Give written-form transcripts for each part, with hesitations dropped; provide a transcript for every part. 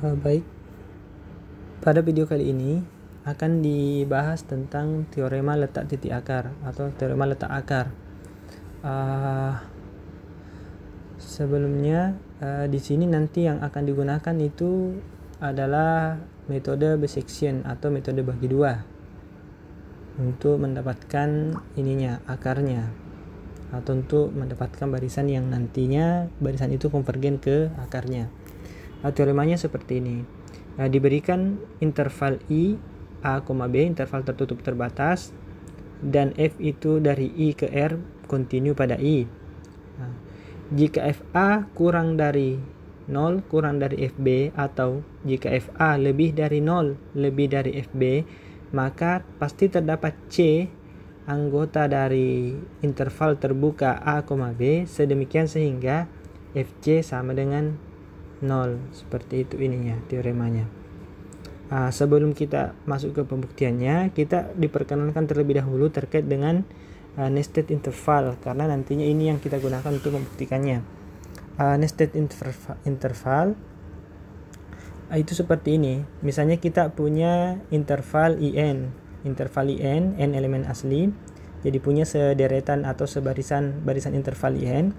Baik, pada video kali ini akan dibahas tentang teorema letak titik akar atau teorema letak akar. Sebelumnya di sini nanti yang akan digunakan itu adalah metode bisection atau metode bagi dua untuk mendapatkan akarnya, atau untuk mendapatkan barisan yang nantinya barisan itu konvergen ke akarnya. Teoremanya seperti ini. Diberikan interval I A, B, interval tertutup terbatas, dan F itu dari I ke R kontinu pada I. Jika FA kurang dari 0 kurang dari FB, atau jika FA lebih dari 0 lebih dari FB, maka pasti terdapat C anggota dari interval terbuka A, B sedemikian sehingga FC sama dengan 0. Seperti itu teoremanya. Sebelum kita masuk ke pembuktiannya, kita diperkenalkan terlebih dahulu terkait dengan nested interval, karena nantinya ini yang kita gunakan untuk membuktikannya. Nested interval itu seperti ini. Misalnya kita punya interval IN, n elemen asli, jadi punya sederetan atau barisan interval IN.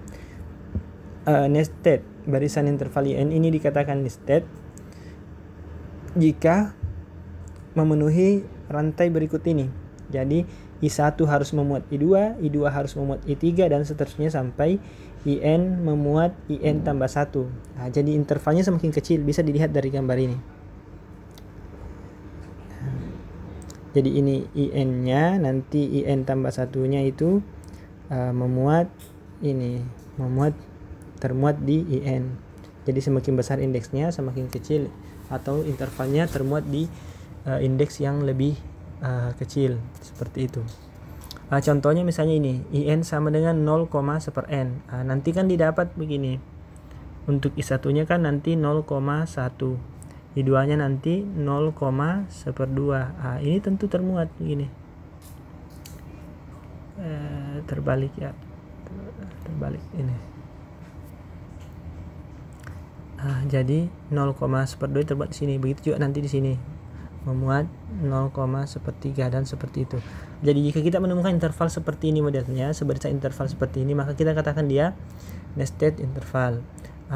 Nested barisan interval IN ini dikatakan nested jika memenuhi rantai berikut ini. Jadi I1 harus memuat I2, I2 harus memuat I3, dan seterusnya sampai IN memuat IN tambah 1. Jadi intervalnya semakin kecil, bisa dilihat dari gambar ini. Jadi ini IN-nya, nanti IN tambah 1-nya itu termuat di IN. Jadi semakin besar indeksnya, semakin kecil atau intervalnya termuat di indeks yang lebih kecil, seperti itu. Contohnya misalnya ini, IN sama dengan 0,1/n. Nanti kan didapat begini. Untuk I1-nya kan nanti 0,1. I2-nya nanti 0,1/2. Ini tentu termuat begini. Terbalik ini. Jadi 0,1/2 terbuat di sini. Begitu juga nanti di sini memuat 0,1/3 dan seperti itu. Jadi jika kita menemukan interval seperti ini modelnya, sebarisan interval seperti ini, maka kita katakan dia nested interval.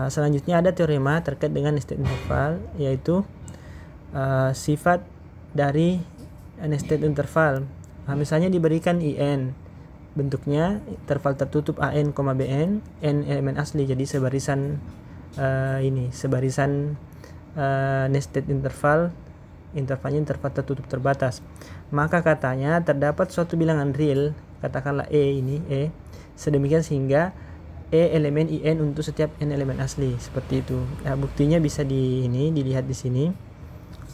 Selanjutnya ada teorema terkait dengan nested interval, yaitu sifat dari nested interval. Misalnya diberikan IN, bentuknya interval tertutup AN, BN, N elemen asli, jadi sebarisan nested interval, intervalnya interval tertutup terbatas. Maka katanya terdapat suatu bilangan real, katakanlah E, sedemikian sehingga E elemen IN untuk setiap N elemen asli, seperti itu. Buktinya bisa dilihat di sini.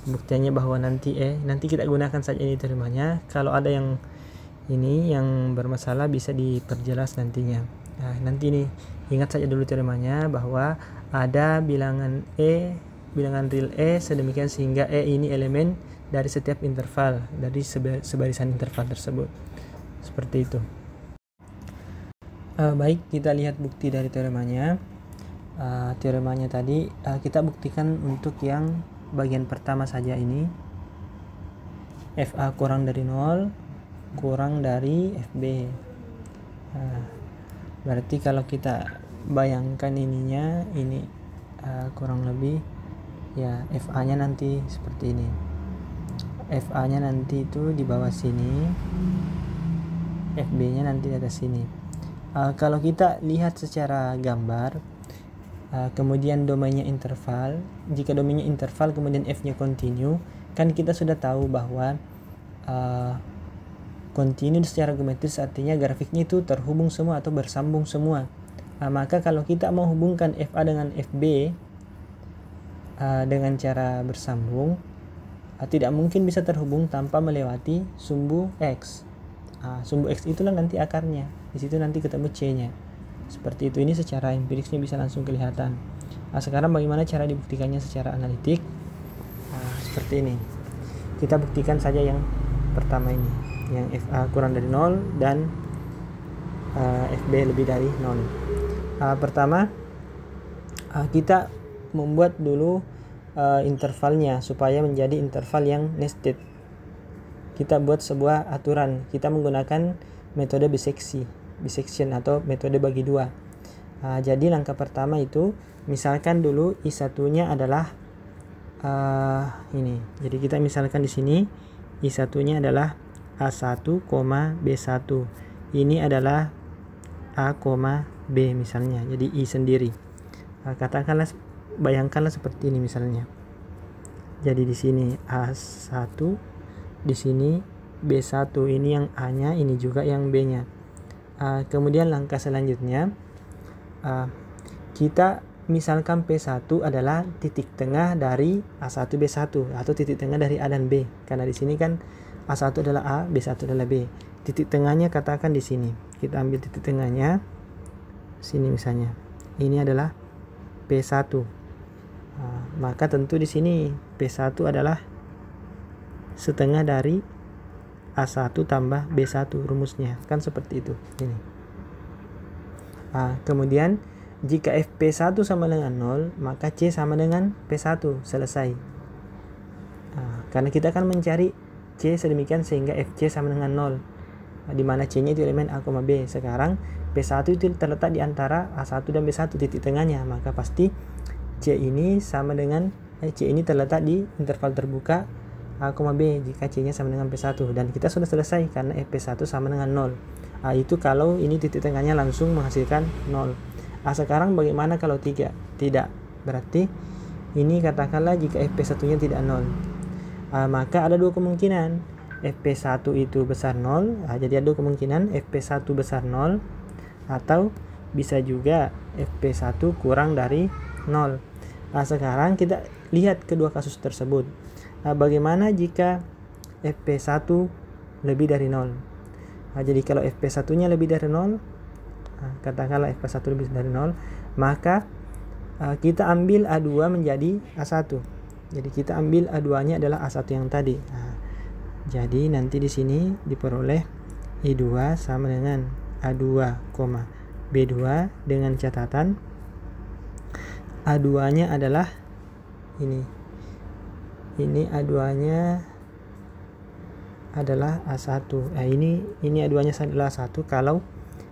Buktinya bahwa nanti kita gunakan saja ini teoremanya. Kalau ada yang bermasalah bisa diperjelas nantinya. Nanti ini ingat saja dulu teoremanya bahwa ada bilangan real E sedemikian sehingga E ini elemen dari setiap interval, dari sebarisan interval tersebut. Seperti itu. Baik, kita lihat bukti dari teoremanya. Teoremanya tadi kita buktikan untuk yang bagian pertama saja ini. FA kurang dari 0 kurang dari FB. Berarti kalau kita bayangkan ini kurang lebih ya, FA-nya nanti seperti ini. FA-nya nanti itu di bawah sini, FB-nya nanti di atas sini. Kalau kita lihat secara gambar, kemudian domainnya interval, jika domainnya interval kemudian F-nya kontinu, kan kita sudah tahu bahwa kontinu secara geometris artinya grafiknya itu terhubung semua atau bersambung semua. Maka kalau kita mau hubungkan FA dengan FB dengan cara bersambung, tidak mungkin bisa terhubung tanpa melewati sumbu X. Sumbu X itulah nanti akarnya. Di situ nanti ketemu C-nya. Seperti itu. Ini secara empirisnya bisa langsung kelihatan. Sekarang bagaimana cara dibuktikannya secara analitik? Seperti ini. Kita buktikan saja yang pertama ini, yang FA kurang dari 0 dan FB lebih dari 0. Pertama kita membuat dulu intervalnya supaya menjadi interval yang nested. Kita buat sebuah aturan, kita menggunakan metode bisection atau metode bagi dua. Jadi langkah pertama itu, misalkan dulu I1-nya adalah ini. Jadi kita misalkan di sini I1-nya adalah A1, B1. Ini adalah A, B misalnya. Jadi I sendiri. Katakanlah, bayangkanlah seperti ini misalnya. Jadi di sini A1, di sini B1, ini yang A-nya, ini juga yang B-nya. Kemudian langkah selanjutnya, kita misalkan P1 adalah titik tengah dari A1 B1 atau titik tengah dari A dan B. Karena di sini kan A1 adalah A, B1 adalah B. Titik tengahnya katakan di sini. Kita ambil titik tengahnya sini misalnya. Ini adalah P1. Maka tentu di sini P1 adalah setengah dari A1 tambah B1 rumusnya. Kan seperti itu. Ini. Kemudian jika Fp1 sama dengan 0, maka C sama dengan P1. Selesai. Karena kita akan mencari C sedemikian sehingga Fc sama dengan 0. Di mana C-nya itu elemen A, B. Sekarang P1 itu terletak di antara A1 dan B1, titik tengahnya. Maka pasti C ini sama dengan C ini terletak di interval terbuka A, B jika C-nya sama dengan P1. Dan kita sudah selesai karena Fp1 sama dengan 0. Itu kalau ini titik tengahnya langsung menghasilkan 0. Sekarang bagaimana kalau 3? Tidak. Berarti ini katakanlah jika Fp1-nya tidak 0. Maka ada dua kemungkinan. Fp1 itu besar 0. Jadi ada dua kemungkinan. Fp1 besar 0. Atau bisa juga Fp1 kurang dari 0. Sekarang kita lihat kedua kasus tersebut. Bagaimana jika Fp1 lebih dari 0? Jadi kalau Fp1-nya lebih dari 0, katakanlah Fp1 lebih dari 0, maka kita ambil A2 menjadi A1. Jadi kita ambil A2-nya adalah A1 yang tadi. Jadi nanti di sini diperoleh I2 sama dengan A2, B2 dengan catatan A2-nya adalah ini. Ini A2-nya adalah A1. Ini A2-nya adalah A1 kalau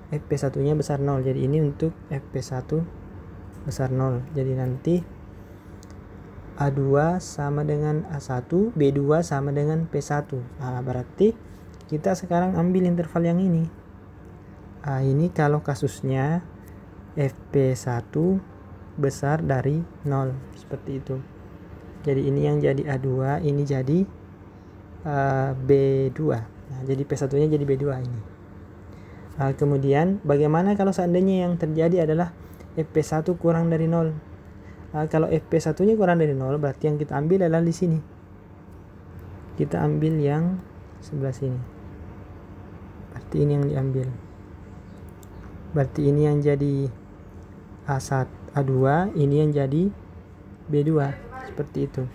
Fp1-nya besar 0. Jadi ini untuk Fp1 besar 0. Jadi nanti A2 sama dengan A1, B2 sama dengan P1. Berarti kita sekarang ambil interval yang ini. Ini kalau kasusnya Fp1 besar dari 0. Seperti itu. Jadi ini yang jadi A2, ini jadi B2. Jadi P1-nya jadi B2 ini. Kemudian bagaimana kalau seandainya yang terjadi adalah Fp1 kurang dari 0? Kalau Fp1-nya kurang dari 0, berarti yang kita ambil adalah di sini. Kita ambil yang sebelah sini. Berarti ini yang diambil. Berarti ini yang jadi A1, A2, ini yang jadi B2. Seperti itu.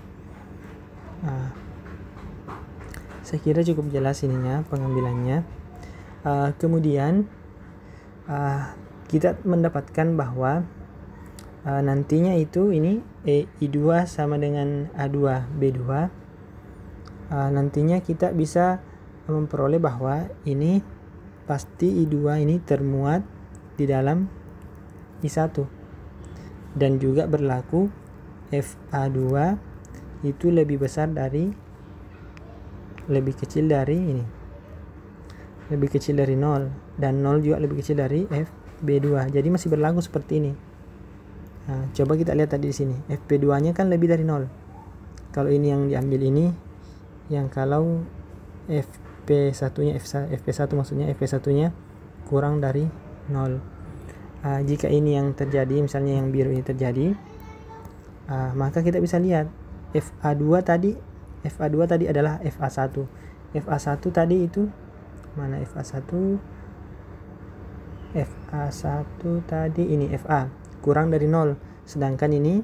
Saya kira cukup jelas ininya pengambilannya. Kemudian kita mendapatkan bahwa nantinya itu ini I2 sama dengan A2 B2. Nantinya kita bisa memperoleh bahwa ini pasti I2 ini termuat di dalam I1, dan juga berlaku FA2 itu lebih besar dari, lebih kecil dari ini, lebih kecil dari 0, dan 0 juga lebih kecil dari FB2. Jadi masih berlaku seperti ini. Coba kita lihat tadi di sini, FP2-nya kan lebih dari 0. Kalau ini yang diambil ini, yang kalau FP1-nya FP1 maksudnya FP1-nya kurang dari 0. Jika ini yang terjadi, misalnya yang biru ini terjadi, maka kita bisa lihat FA2 tadi adalah FA1. FA1 tadi itu mana FA1? FA1 tadi ini FA kurang dari 0, sedangkan ini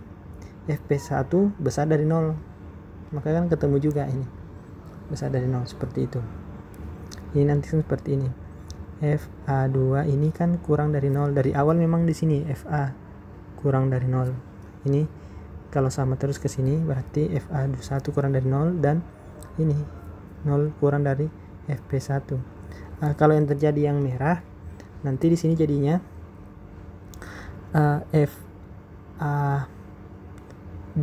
FP1 besar dari 0, maka kan ketemu juga ini besar dari 0, seperti itu. Ini nanti seperti ini, FA2 ini kan kurang dari 0 dari awal, memang di sini FA kurang dari 0. Ini Kalau sama terus ke sini berarti FA1 kurang dari 0 dan ini 0 kurang dari FP1. Kalau yang terjadi yang merah, nanti di sini jadinya FA2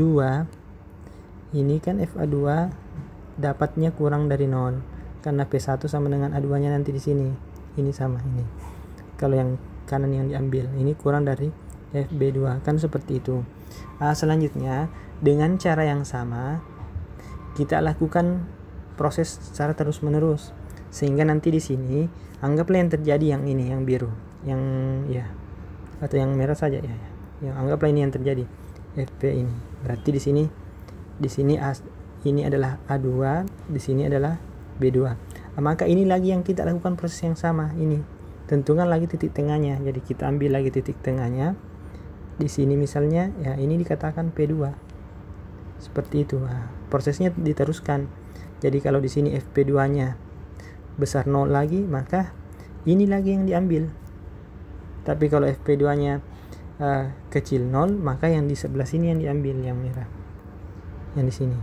ini kan FA2 dapatnya kurang dari 0 karena P1 sama dengan A2 nya nanti di sini. Ini sama ini. Kalau yang kanan yang diambil ini kurang dari FB2 kan seperti itu. Selanjutnya dengan cara yang sama kita lakukan proses secara terus menerus sehingga nanti di sini anggaplah yang terjadi yang ini yang biru, yang ya atau yang merah saja ya. Yang anggaplah ini yang terjadi FP ini. Berarti di sini ini adalah A2, di sini adalah B2. Maka ini lagi yang kita lakukan proses yang sama ini. Tentukan lagi titik tengahnya. Jadi kita ambil lagi titik tengahnya. Di sini misalnya ya ini dikatakan P2. Seperti itu. Prosesnya diteruskan. Jadi kalau di sini FP2-nya besar 0 lagi, maka ini lagi yang diambil. Tapi kalau FP2-nya kecil 0, maka yang di sebelah sini yang diambil, yang merah. Yang di sini.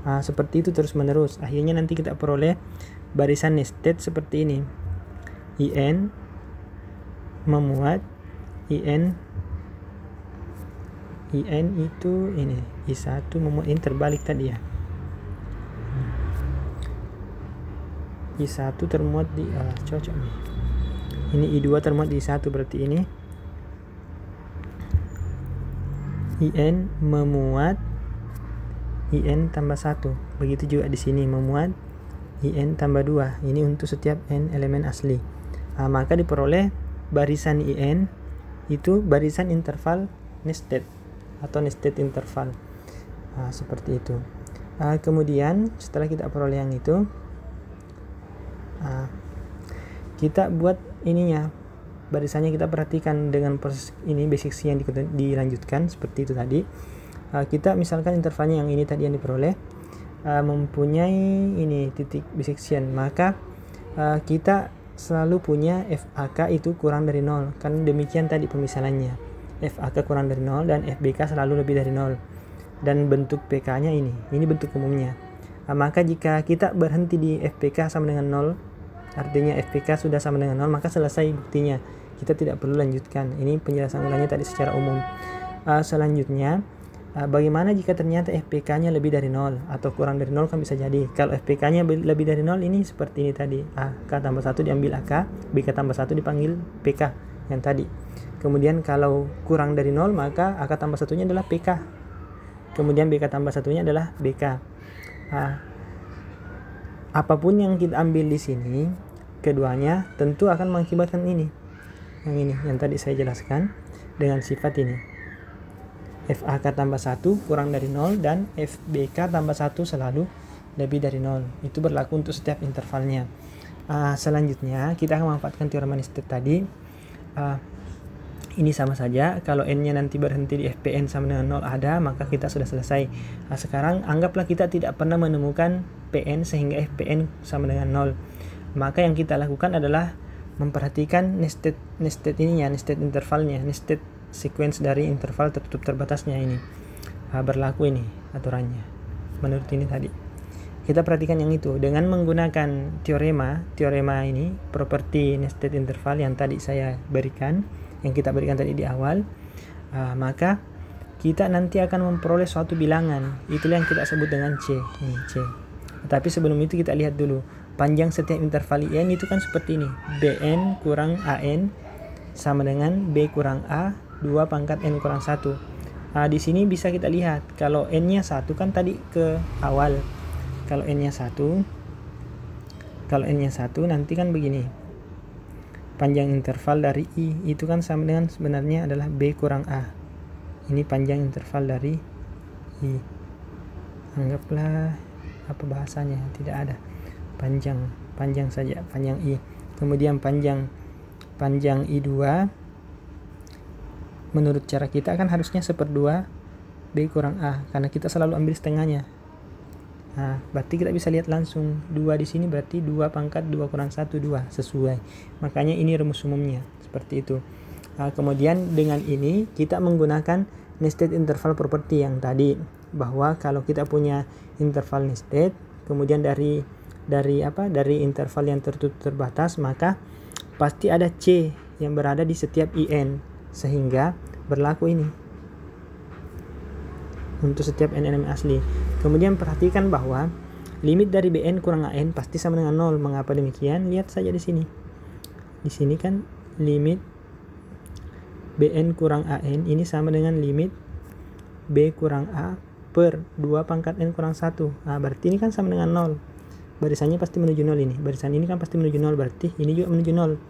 Seperti itu terus menerus. Akhirnya nanti kita peroleh barisan nested seperti ini. IN memuat IN itu ini I1 memuat ini terbalik tadi ya. I1 termuat di cocok nih. Ini I2 termuat di I1 berarti ini IN memuat IN tambah 1. Begitu juga di sini memuat IN tambah 2. Ini untuk setiap N elemen asli. Maka diperoleh barisan IN itu barisan interval nested atau nested interval. Seperti itu. Kemudian setelah kita peroleh yang itu, kita buat ininya. Barisannya kita perhatikan dengan proses ini basic C yang dilanjutkan seperti itu tadi. Kita misalkan intervalnya yang ini tadi yang diperoleh mempunyai ini titik bisection, maka kita selalu punya FAK itu kurang dari 0. Kan demikian tadi pemisalannya. FAK kurang dari 0 dan FBK selalu lebih dari 0. Dan bentuk PK nya ini bentuk umumnya. Maka jika kita berhenti di FPK sama dengan 0, artinya FPK sudah sama dengan 0, maka selesai buktinya. Kita tidak perlu lanjutkan. Ini penjelasan ulangnya tadi secara umum. Selanjutnya bagaimana jika ternyata FPK-nya lebih dari 0 atau kurang dari 0 kan bisa jadi. Kalau FPK-nya lebih dari 0 ini seperti ini tadi. AK tambah 1 diambil AK, BK tambah 1 dipanggil PK yang tadi. Kemudian kalau kurang dari 0 maka AK tambah 1-nya adalah PK. Kemudian BK tambah 1-nya adalah BK. Apapun yang kita ambil di sini, keduanya tentu akan mengakibatkan ini. Yang tadi saya jelaskan dengan sifat ini. FAK tambah 1 kurang dari 0 dan FBK tambah 1 selalu lebih dari 0. Itu berlaku untuk setiap intervalnya. Selanjutnya kita akan memanfaatkan teorema nested tadi. Ini sama saja. Kalau N-nya nanti berhenti di FPN sama dengan 0 ada, maka kita sudah selesai. Sekarang anggaplah kita tidak pernah menemukan PN sehingga FPN sama dengan 0. Maka yang kita lakukan adalah memperhatikan nested ininya, nested intervalnya, nested sequence dari interval tertutup terbatasnya ini. Berlaku ini aturannya menurut ini tadi. Kita perhatikan yang itu dengan menggunakan teorema ini, properti nested interval yang tadi saya berikan, yang kita berikan tadi di awal. Maka kita nanti akan memperoleh suatu bilangan. Itulah yang kita sebut dengan C. Ini C. Tapi sebelum itu kita lihat dulu panjang setiap interval IN itu kan seperti ini. BN kurang AN sama dengan B kurang A 2 pangkat N kurang 1. Di sini bisa kita lihat kalau N-nya 1 kan tadi ke awal. Kalau N-nya 1 nanti kan begini. Panjang interval dari I itu kan sama dengan sebenarnya adalah B kurang A. Ini panjang interval dari I. Anggaplah apa bahasanya? Tidak ada. Panjang saja, panjang I. Kemudian panjang I2 menurut cara kita kan harusnya 1/2 B kurang A karena kita selalu ambil setengahnya. Berarti kita bisa lihat langsung 2 di sini berarti 2 pangkat 2 kurang 1 2 sesuai. Makanya ini rumus umumnya seperti itu. Kemudian dengan ini kita menggunakan nested interval property yang tadi, bahwa kalau kita punya interval nested, kemudian dari interval yang tertutup terbatas, maka pasti ada C yang berada di setiap IN, sehingga berlaku ini untuk setiap n elemen asli. Kemudian perhatikan bahwa limit dari Bn kurang An pasti sama dengan 0. Mengapa demikian? Lihat saja di sini. Di sini kan limit Bn kurang An ini sama dengan limit B kurang A per 2 pangkat n kurang 1. Nah, berarti ini kan sama dengan 0. Barisannya pasti menuju 0 ini. Barisan ini kan pasti menuju 0, berarti ini juga menuju 0.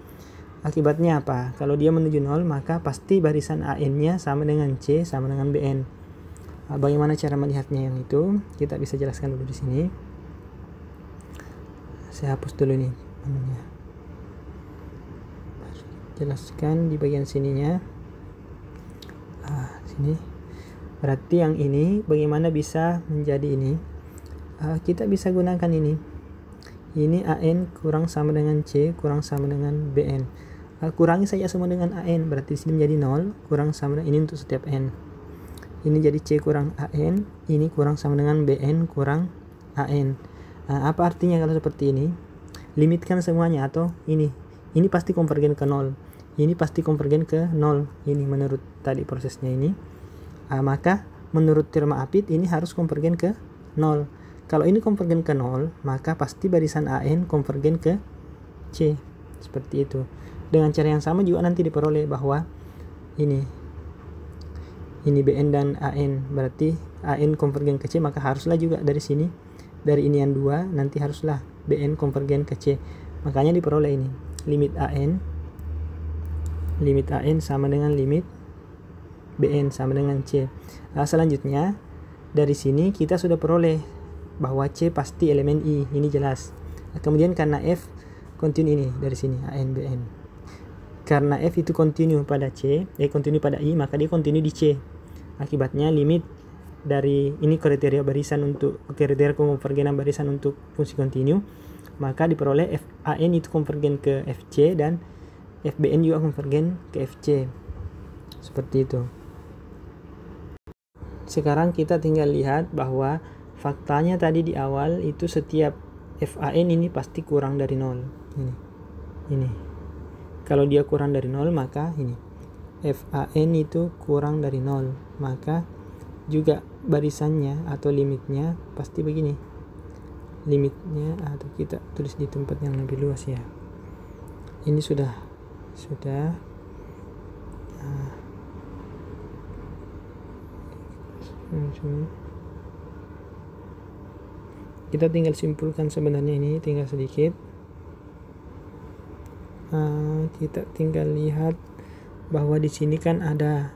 Akibatnya apa? Kalau dia menuju 0, maka pasti barisan AN-nya sama dengan C sama dengan Bn. Bagaimana cara melihatnya yang itu? Kita bisa jelaskan dulu di sini. Saya hapus dulu nih anunya. Jelaskan di bagian sininya. Sini. Berarti yang ini bagaimana bisa menjadi ini? Kita bisa gunakan ini. Ini AN kurang sama dengan C kurang sama dengan Bn. Kurangi saja semua dengan AN, berarti di sini menjadi 0 kurang sama dengan ini untuk setiap n. Ini jadi C kurang AN, ini kurang sama dengan Bn kurang AN. Apa artinya kalau seperti ini? Limitkan semuanya, atau ini pasti konvergen ke 0. Ini pasti konvergen ke 0. Ini menurut tadi prosesnya ini. Maka menurut teorema Apit ini harus konvergen ke 0. Kalau ini konvergen ke 0, maka pasti barisan AN konvergen ke C. Seperti itu. Dengan cara yang sama juga nanti diperoleh bahwa ini Bn dan An, berarti An konvergen ke C, maka haruslah juga dari sini, dari ini yang 2, nanti haruslah Bn konvergen ke C. Makanya diperoleh ini limit An sama dengan limit Bn sama dengan C. Selanjutnya dari sini kita sudah peroleh bahwa C pasti elemen I, ini jelas. Kemudian karena F kontinu ini dari sini An Bn, karena F itu kontinu pada kontinu pada I, maka dia kontinu di C. Akibatnya limit dari ini kriteria barisan untuk kriteria konvergenan barisan untuk fungsi kontinu, maka diperoleh Fan itu konvergen ke Fc dan Fbn juga konvergen ke Fc. Seperti itu. Sekarang kita tinggal lihat bahwa faktanya tadi di awal itu setiap Fan ini pasti kurang dari 0. Ini. Kalau dia kurang dari 0, maka ini Fan itu kurang dari 0, maka juga barisannya atau limitnya pasti begini. Limitnya atau kita tulis di tempat yang lebih luas ya. Ini sudah kita tinggal simpulkan sebenarnya, ini tinggal sedikit. Kita tinggal lihat bahwa di sini kan ada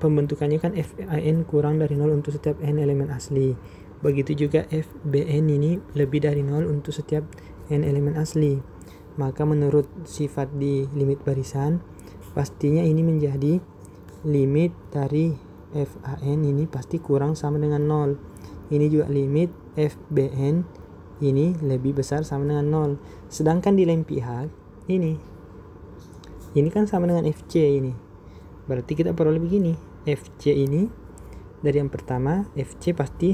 pembentukannya kan Fan kurang dari 0 untuk setiap n elemen asli. Begitu juga Fbn ini lebih dari 0 untuk setiap n elemen asli. Maka menurut sifat di limit barisan, pastinya ini menjadi limit dari Fan ini pasti kurang sama dengan 0. Ini juga limit Fbn ini lebih besar sama dengan 0. Sedangkan di lain pihak ini kan sama dengan Fc ini. Berarti kita peroleh begini. Fc ini dari yang pertama, Fc pasti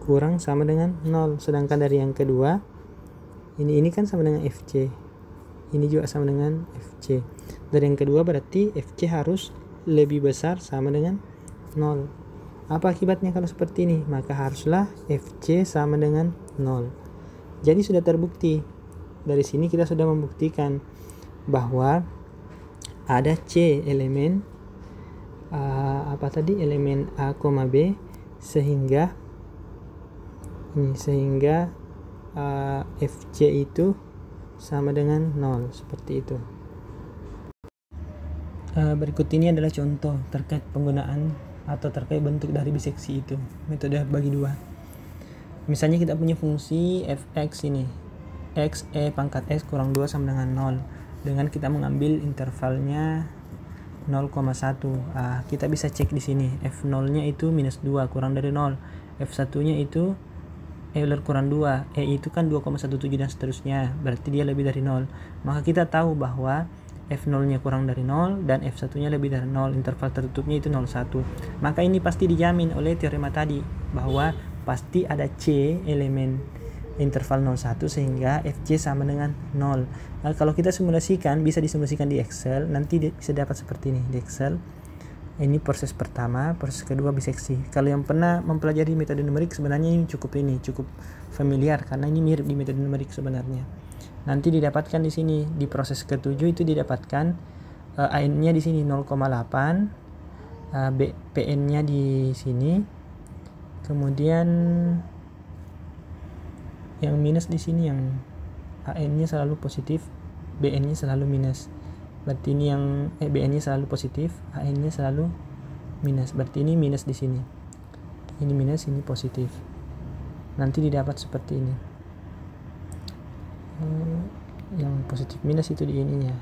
kurang sama dengan 0. Sedangkan dari yang kedua, ini kan sama dengan Fc. Ini juga sama dengan Fc. Dari yang kedua berarti Fc harus lebih besar sama dengan 0. Apa akibatnya kalau seperti ini? Maka haruslah Fc sama dengan 0. Jadi sudah terbukti. Dari sini kita sudah membuktikan bahwa ada C elemen elemen A, B, sehingga Fc itu sama dengan 0, seperti itu. Berikut ini adalah contoh terkait penggunaan atau terkait bentuk dari biseksi itu, metode bagi dua. Misalnya kita punya fungsi fx ini, x e pangkat x kurang 2 sama dengan 0, dengan kita mengambil intervalnya 0,1. Kita bisa cek di sini, f0 nya itu minus 2 kurang dari 0, f1 nya itu kurang 2, e itu kan 2,17 dan seterusnya, berarti dia lebih dari 0. Maka kita tahu bahwa F0 nya kurang dari 0 dan F1 nya lebih dari 0, interval tertutupnya itu 0,1. Maka ini pasti dijamin oleh teorema tadi bahwa pasti ada C elemen interval 0,1 sehingga Fc sama dengan 0. Nah, kalau kita simulasikan, bisa disimulasikan di Excel, nanti bisa dapat seperti ini di Excel. Ini proses pertama, proses kedua biseksi. Kalau yang pernah mempelajari metode numerik sebenarnya ini cukup familiar karena ini mirip di metode numerik sebenarnya. Nanti didapatkan di sini di proses ketujuh itu didapatkan AN-nya di sini 0,8, PN-nya di sini. Kemudian yang minus di sini, yang AN-nya selalu positif, BN-nya selalu minus. Berarti ini yang BN-nya selalu positif, AN-nya selalu minus. Berarti ini minus di sini. Ini minus, ini positif. Nanti didapat seperti ini. Yang positif minus itu di ininya.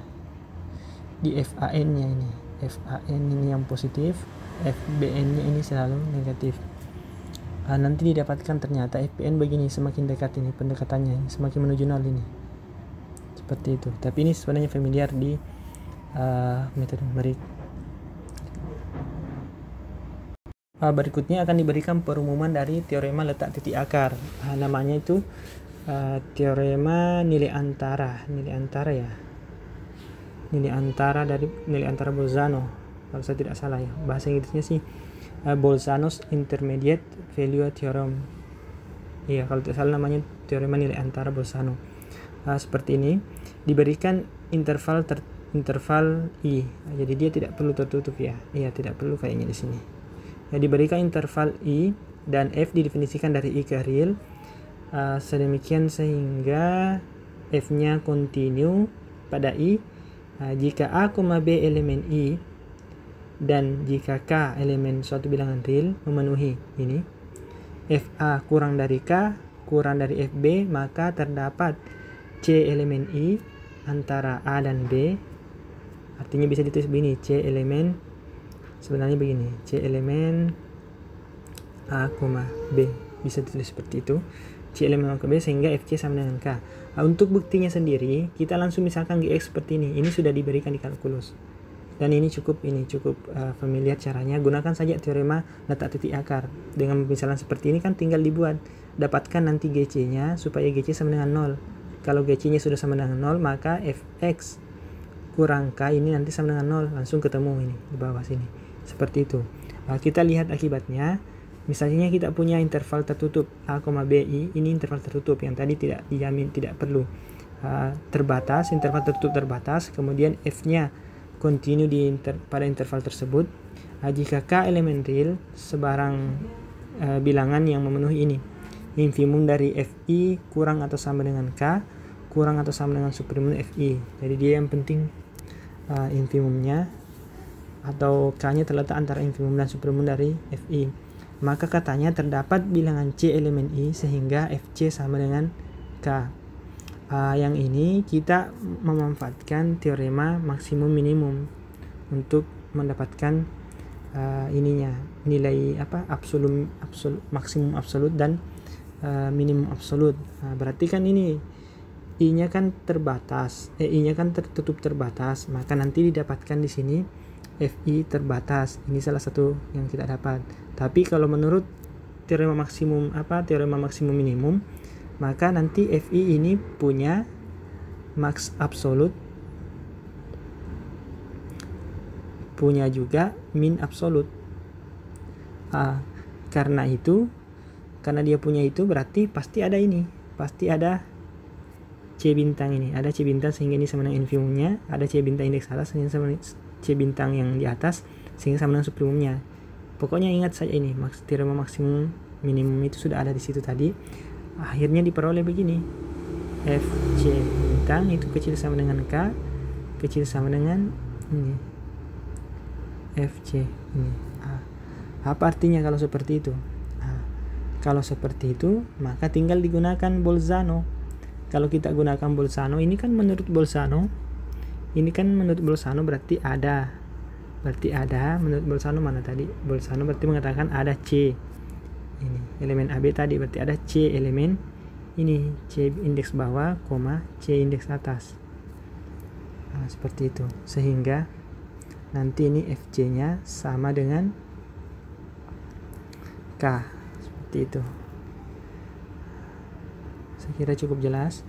Di FAN-nya ini. FAN ini yang positif, FBN-nya ini selalu negatif. Nanti didapatkan ternyata FPN begini, semakin dekat ini pendekatannya, semakin menuju 0 ini. Seperti itu. Tapi ini sebenarnya familiar di metode numerik. Berikutnya akan diberikan perumuman dari teorema letak titik akar. Namanya itu teorema nilai antara ya. Nilai antara dari nilai antara Bolzano. Kalau saya tidak salah ya. Bahasa Inggrisnya sih Bolzano's Intermediate Value Theorem. Iya, kalau tidak salah namanya teorema nilai antara Bolzano. Seperti ini, diberikan interval I. Jadi dia tidak perlu tertutup ya. Iya, tidak perlu kayaknya di sini. Ya, diberikan interval I dan F didefinisikan dari I ke real. Sedemikian sehingga F-nya kontinu pada I. Jika A, B elemen I dan jika K elemen suatu bilangan real memenuhi ini, FA kurang dari K kurang dari FB, maka terdapat C elemen I antara A dan B. Artinya bisa ditulis begini, C elemen, sebenarnya begini, C elemen A, B, bisa ditulis seperti itu, C elemen A ke B sehingga FC sama dengan K. Untuk buktinya sendiri, kita langsung misalkan GX seperti ini sudah diberikan di kalkulus. Dan ini cukup familiar caranya. Gunakan saja teorema letak titik akar. Dengan misalnya seperti ini kan tinggal dibuat, dapatkan nanti GC-nya supaya GC sama dengan 0. Kalau GC-nya sudah sama dengan 0, maka Fx kurang K ini nanti sama dengan 0, langsung ketemu ini di bawah sini. Seperti itu. Kita lihat akibatnya. Misalnya kita punya interval tertutup A, BI, ini interval tertutup yang tadi tidak dijamin, tidak perlu terbatas, interval tertutup terbatas, kemudian F-nya kontinu pada interval tersebut. Jika K elemen real, sebarang bilangan yang memenuhi ini, infimum dari Fi kurang atau sama dengan K, kurang atau sama dengan supremum Fi. Jadi dia yang penting infimumnya atau K-nya terletak antara infimum dan supremum dari Fi. Maka katanya terdapat bilangan C elemen I sehingga Fc sama dengan K. Yang ini kita memanfaatkan teorema maksimum minimum untuk mendapatkan nilai maksimum absolut dan minimum absolut. Berarti kan ini I-nya kan terbatas, I-nya kan tertutup terbatas, maka nanti didapatkan di sini Fi terbatas. Ini salah satu yang kita dapat. Tapi kalau menurut teorema maksimum minimum, maka nanti Fi ini punya max absolut, punya juga min absolut. Karena dia punya itu berarti pasti ada C bintang ini, ada C bintang sehingga ini sama dengan infimumnya, ada C bintang indeks atas sehingga sama C bintang yang di atas sehingga sama dengan supremumnya. Pokoknya ingat saja ini teorema maksimum minimum itu sudah ada di situ tadi. Akhirnya diperoleh begini, Fc bintang itu kecil sama dengan K, kecil sama dengan ini Fc ini. Apa artinya kalau seperti itu? Kalau seperti itu maka tinggal digunakan Bolzano. Kalau kita gunakan Bolzano, ini kan menurut Bolzano berarti ada menurut Bolzano mana tadi? Bolzano berarti mengatakan ada C ini elemen AB tadi, berarti ada C elemen ini, C indeks bawah, C indeks atas. Nah, seperti itu, sehingga nanti ini Fj nya sama dengan K, seperti itu. Saya kira cukup jelas.